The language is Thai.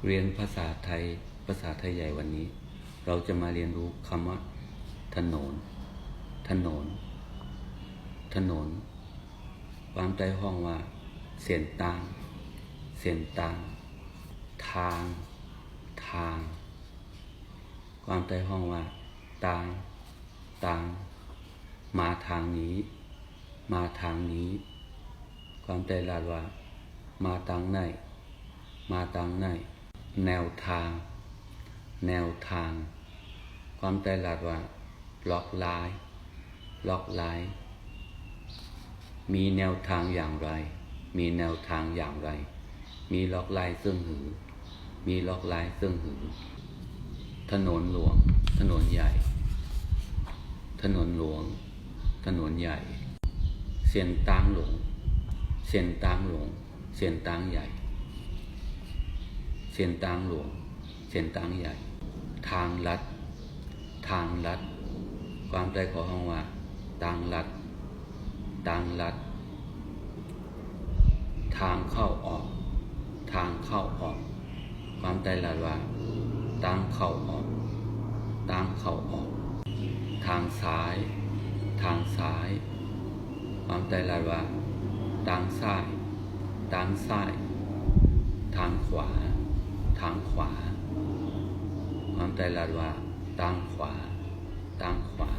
เรียนภาษาไทยใหญ่วันนี้ เราจะมาเรียนรู้คำว่าถนนความใต้ห้องว่าเสียนตางทางความใต้ห้องว่าตางมาทางนี้ความใต้ลาดว่ามาทางไหนแนวทางความใต้ลาดว่าล็อกลายมีแนวทางอย่างไรมีล็อกลายซึ่งหือถนนหลวงถนนใหญ่เสียนตางหลงเสียนตางใหญ่เสียนตางหลวงเสียนตางใหญ่ทางลัดความใต้ขอห้องว่าทางลัดทางเข้าออกความใต้ลาดว่าทางเข้าออกทางซ้ายความใต้ลาดว่าทางซ้ายทางขวาความใต้ลาดว่าทางขวา